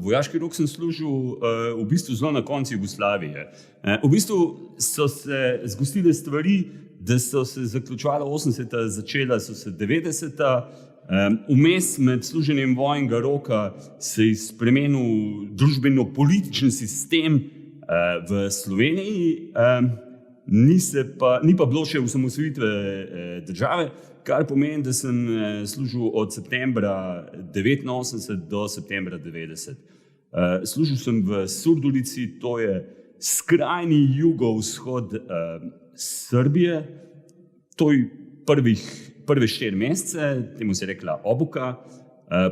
Vojaški rok sem služil v bistvu zelo na koncu Jugoslavije. V bistvu so se zgostile stvari, da so se zaključovala 80-ta, začela so se 90-ta. Vmes med služenjem vojnega roka se je spremenil družbeno-politični sistem v Sloveniji, ni pa bilo še osamosvojitve države, kar pomeni, da sem služil od septembra 89 do septembra 90. Služil sem v Surdulici, to je skrajni jugovzhod Srbije, to je prve 4 mesece, temu se je rekla Obuka,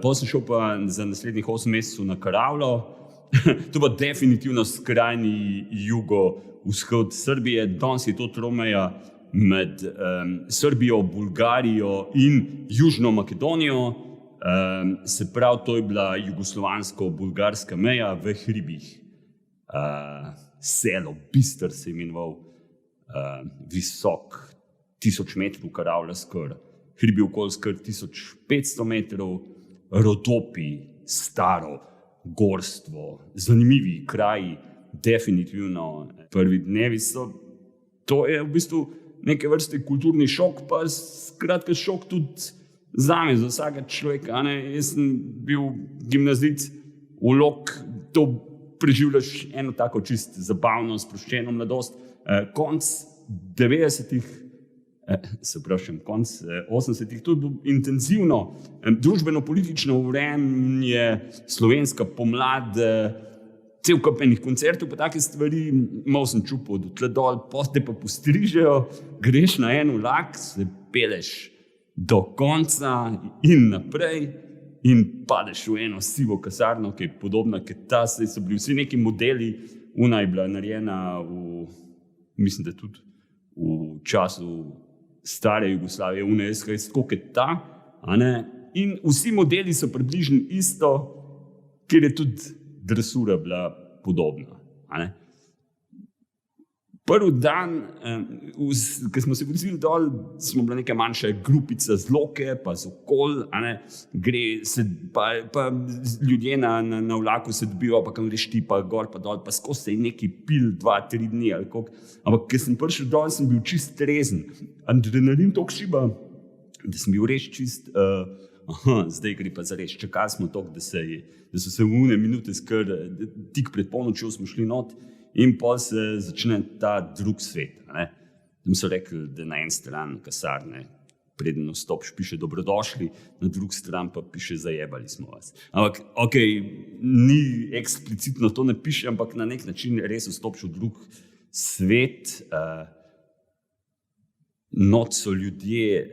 potem sem šel pa za naslednjih 8 mesecev na Karavlo, to pa definitivno skrajni jugovzhod Srbije, danes je to tromeja med Srbijo, Bulgarijo in Južno Makedonijo, se pravi, to je bila jugoslovansko-bulgarska meja v hribih. Selo Bistar se je imenoval, visok 1000 metrov Karavla skoraj, hribi okoli skoraj 1500 metrov, rodopi, staro gorstvo, zanimivi kraji, definitivno prvi dnevi so, to je v bistvu neke vrste kulturni šok, pa skratka šok tudi zame, za vsakega človeka. Jaz sem bil gimnazijec, vlog, to preživljaš eno tako čist zabavno, sproščeno mladost. Konc 90-ih, konc 80-ih, to je bilo intenzivno družbeno-politično vreme, slovenska pomlad, cel kup enih koncertov, pa take stvari, malo sem čupal do tle dol, potem pa postrižejo, greš na en vlak, se peleš do konca in naprej in padeš v eno sivo kasarno, ki je podobna kot ta, saj so bili vsi neki modeli, ona je bila narejena mislim, da tudi v času stare Jugoslavije, ona je tako kot ta, in vsi modeli so približno isto, kjer je tudi dresura bila podobna. Prvi dan, ko smo se vozili dol, smo bila neka manjša grupica z Loke, pa z okol, pa ljudje na vlaku se dobijo, pa kam greš ti, pa gor, pa dol, pa skozi se je neki pil 2-3 dni, ali koliko. Ampak, ko sem prišel dol, sem bil čist trezen. Adrenalin toliko šiba, da sem bil res čist, zdaj gre pa zares, čakali smo toliko, da so se v une minute tik pred polnočjo smo šli not in pa se začne ta drug svet. Tam so rekli, da na en stran kasarne, preden vstopiš, piše dobrodošli, na drug stran pa piše zajebali smo vas. Ampak, ni eksplicitno to ne piše, ampak na nek način res vstopiš v drug svet. Not so ljudje,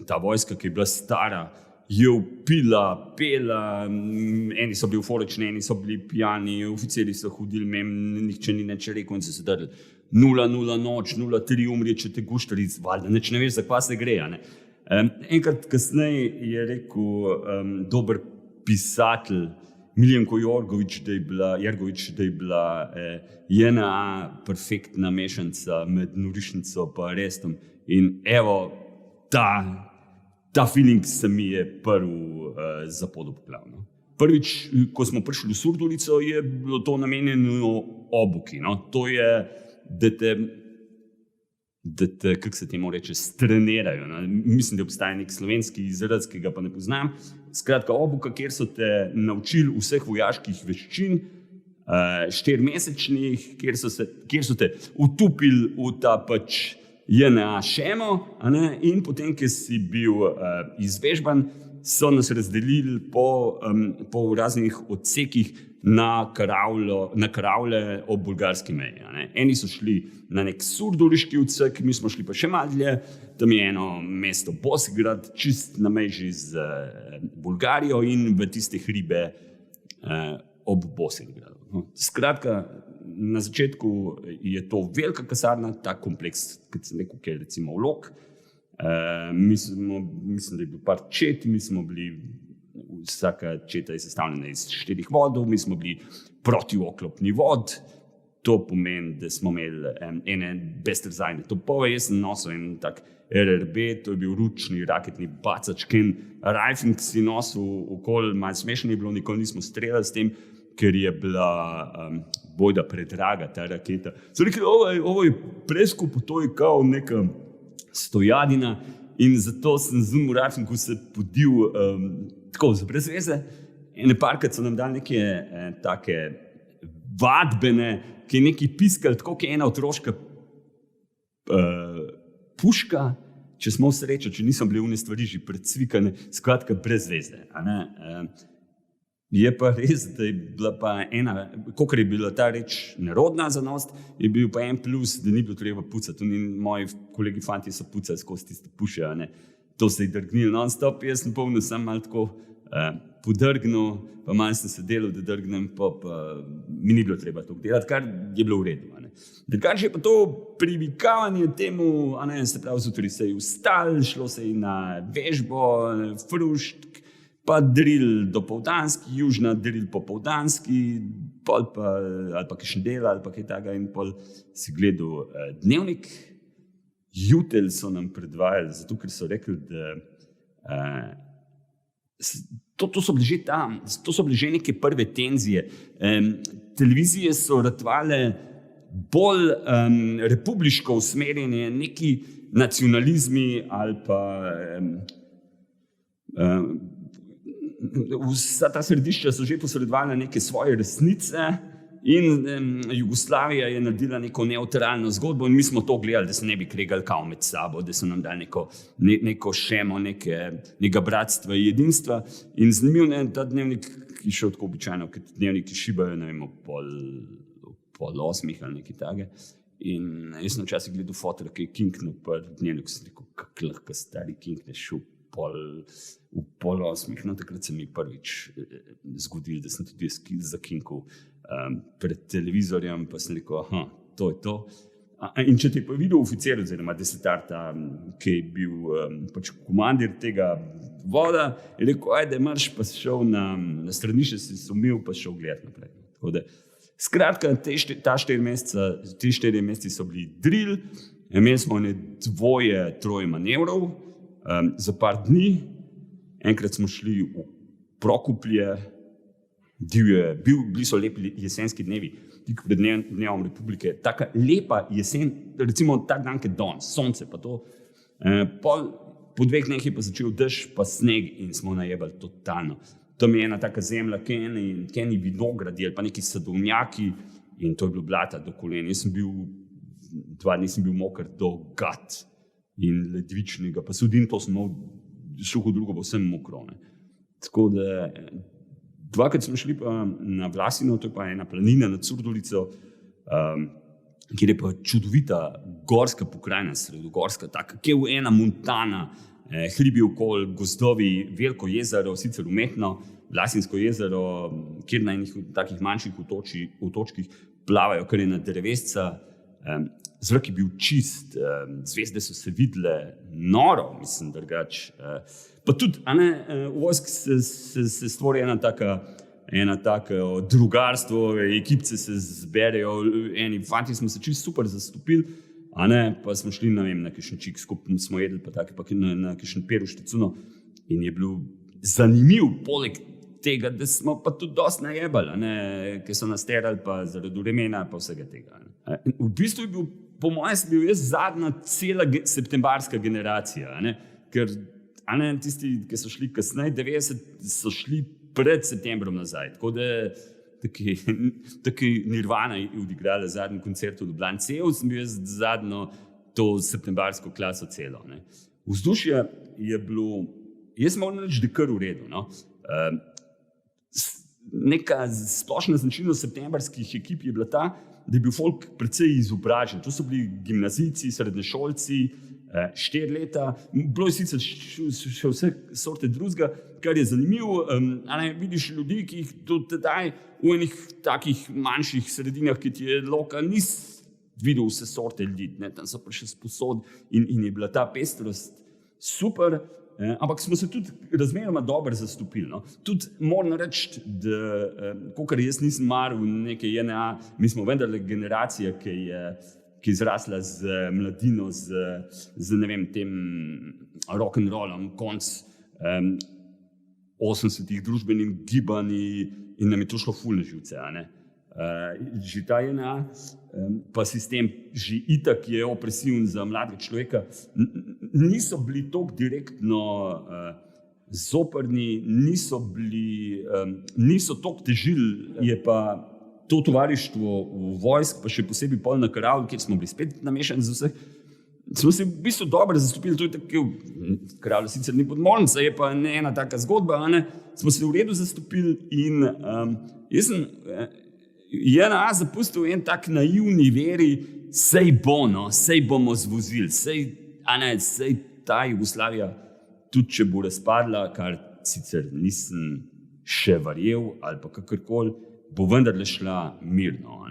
ta vojska, ki je bila stara, je vpila, pela, eni so bili euforični, eni so bili pijani, oficiri so hodili, nihče ni nič rekel in so se drli 0:00 noč, 0:03 umri, če te guštari, valjda, nič ne veš, za kva se gre. Enkrat kasneje je rekel dober pisatelj Miljenko Jergović, da je bila JNA perfektna mešanca med norišnico pa Arestom. In evo, ta feeling se mi je prvi zapodil poplavno. Prvič, ko smo prišli v Surdulico, je bilo to namenjeno Obuki. To je, da te, kako se temu reče, strenirajo. Mislim, da obstaja nek slovenski izraz, ki ga pa ne poznam. Skratka, Obuka, kjer so te naučili vseh vojaških veščin, 4-mesečnih, kjer so te utopili v ta pač JNA šemo, in potem, ko si bil izvežban, so nas razdelili po raznih odsekih na Karavle ob bulgarski meji. Eni so šli na nek surduliški odsek, mi smo šli pa še malo dlje, tam je eno mesto Bosigrad, čist na meji z Bulgarijo in v tiste hribe ob Bosigradu. Skratka, na začetku je to velika kasarna, ta kompleks, kot sem rekel, ki je recimo vlog. Mislim, da je bil par čet, mi smo bili, vsaka četa je sestavljena iz 4 vodov, mi smo bili protioklopni vod, to pomeni, da smo imeli ene beztrzajne topove. Jaz sem nosil en tak RRB, to je bil ručni raketni bacač, Ken Rifling si nosil okoli, malo smešno je bilo, nikoli nismo streljali s tem, ker je bila bojda predraga ta raketa. So rekli, ovo je preskupo, to je kao neka stojadina in zato sem z unim Riflingu se podil tako za brez veze. Ene parkrat so nam dali neke take vadbene, ki je nekaj piskali, tako kot ena otroška puška, če smo v srečo, če niso bile une stvari že predsvikane, skratka brez veze. Je pa res, da je bila pa ena, kolikor je bila ta reč nerodna za nos, je bil pa en plus, da ni bilo treba pucati. Moji kolegi fanti so pucali skozi tiste puše, to se je drgnilo non-stop, jaz sem polno sam malo tako podrgnil, pa malo sem se delal, da drgnem, pa mi ni bilo treba to delati, kar je bilo v redu. Drugače je pa to privikavanje temu, se pravi, zjutraj se je vstal, šlo se je na vežbo, frušt, pa drill dopoldanski, južna drill popoldanski, pol pa, ali pa kakšen del, ali pa kaj takega, in pol si gledal dnevnik. Jutelj so nam predvajali, zato ker so rekli, da to so bile že neke prve tenzije. Televizije so ratovale bolj republiško usmerjene, neki nacionalizmi ali pa vsa ta središča so že posredovala neke svoje resnice in Jugoslavija je naredila neko neutralno zgodbo in mi smo to gledali, da se ne bi kregali kao med sabo, da so nam dali neko šemo, nekega bratstva in jedinstva. In zanimivo je, ta dnevnik je šel tako običajno, ker dnevniki šibajo, ne vem, pol 8 ali nekaj tage. In jaz sem včasih gledal fotor, ki je kinknil pa dnevnik, sem rekel, kak lahko stari kinkneš v pol 8. No, takrat se mi prvič zgodilo, da sem tudi zakinkal pred televizorjem, pa sem rekel, to je to. In če te je pa videl oficer oziroma desetarta, ki je bil pač komandir tega voda, je rekel, ajde, marš, pa si šel na stranišče, si se umil, pa šel gledati naprej. Tako da, skratka, te 4 meseci so bili drill, imeli smo 2-3 manevrov, za par dni, enkrat smo šli v Prokuplje, bili so lepi jesenski dnevi, tik pred dnevom Republike, taka lepa jesen, recimo tak dan, kot danes, sonce pa to. Po 2 dneh je pa začel dež, pa sneg in smo najebali totalno. Tam je ena taka zemlja, keni vinogradi ali pa neki sadovnjaki in to je bilo blata do kolen. Jaz sem bil, 2 dni sem bil moker do gat in ledvičnega, pa sudim, to sem imel suho drugo, pa vsem mokro. Tako da, 2krat smo šli pa na Vlasino, to je pa ena planina nad Surdulico, kjer je pa čudovita gorska pokrajina, sredogorska, taka, kjer je ena montana, hribi okoli, gozdovi, veliko jezero, sicer umetno, Vlasinsko jezero, kjer na enih takih manjših otočkih plavajo kar ena drevesca, zrak je bil čist, zvezde so se videle noro, mislim, drugače. Pa tudi, v vojski se stvori ena taka drugarstvo, ekipce se zberejo, eni fanti smo se čisto super zastopili, pa smo šli, ne vem, na kakšen čik, skupaj smo jedli, pa na kakšen perušticuno in je bilo zanimiv, poleg tega, da smo pa tudi dosti najebali, ker so nas terali pa zaradi vremena, pa vsega tega. V bistvu je bil, po mojem, sem bil jaz zadnja cela septembarska generacija, ker tisti, ki so šli kasneje, 90, so šli pred septembrom nazaj, tako da taki Nirvana je odigrala zadnji koncert v Ljubljani, sem bil jaz zadnjo to septembarsko klaso celo. Vzdušje je bilo, jaz moram reči, da je kar v redu. Neka splošna značilnost septembarskih ekip je bila ta, da je bil folk precej izobražen. To so bili gimnazijci, srednješolci, 4 leta, bilo je sicer še vse sorte drugega, kar je zanimivo. Vidiš ljudi, ki jih do tedaj v enih takih manjših sredinah, ki ti je loka, nisi videl vse sorte ljudi, tam so pa še sposod in je bila ta pestrost super. ampak smo se tudi razmeroma dobro zastopili. No. Tudi moram reči, da kakor jaz nisem maral neke JNA, mi smo vendarle generacija, ki je zrasla z mladino, z ne vem, tem rock'n'rollom, konc 80-ih družbenim gibanji in nam je to šlo ful na živce. Že ta JNA, pa sistem že itak je opresiven za mladega človeka, niso bili toliko direktno zoprni, niso toliko težili, je pa to tovarištvo v vojsk, pa še posebej pol na Karavu, kjer smo bili spet namešani z vseh, smo se v bistvu dobro zastopili, to je tako, Karavla sicer ni podmornica, je pa ena taka zgodba, smo se v redu zastopili in jaz sem JNA zapustil en tak naivni veri, sej bomo zvozili, sej ta Jugoslavija, tudi če bo razpadla, kar sicer nisem še verjel ali pa kakorkoli, bo vendarle šla mirno.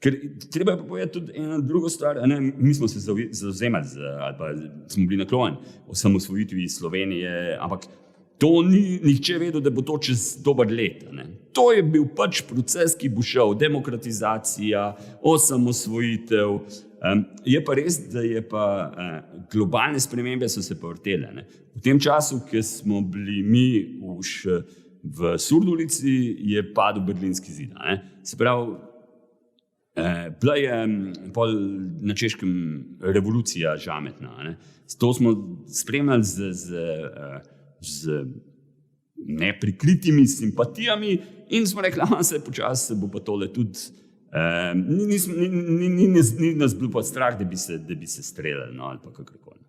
Ker treba je povedati tudi eno drugo stvar, mi smo se zavzemali ali pa smo bili naklonjeni osamosvojitvi Slovenije, ampak to ni nihče vedel, da bo to čez dober let. To je bil pač proces, ki bo šel, demokratizacija, osamosvojitev. Je pa res, da je pa globalne spremembe so se pa vrtele. V tem času, ki smo bili mi v Surdulici, je padel Berlinski zid. Se pravi, bila je pol na Češkem revolucija žametna. To smo spremljali z neprikritimi simpatijami in smo rekli, se počasi se bo pa tole tudi, ni nas bilo pa strah, da bi se streljali ali pa kakorkoli.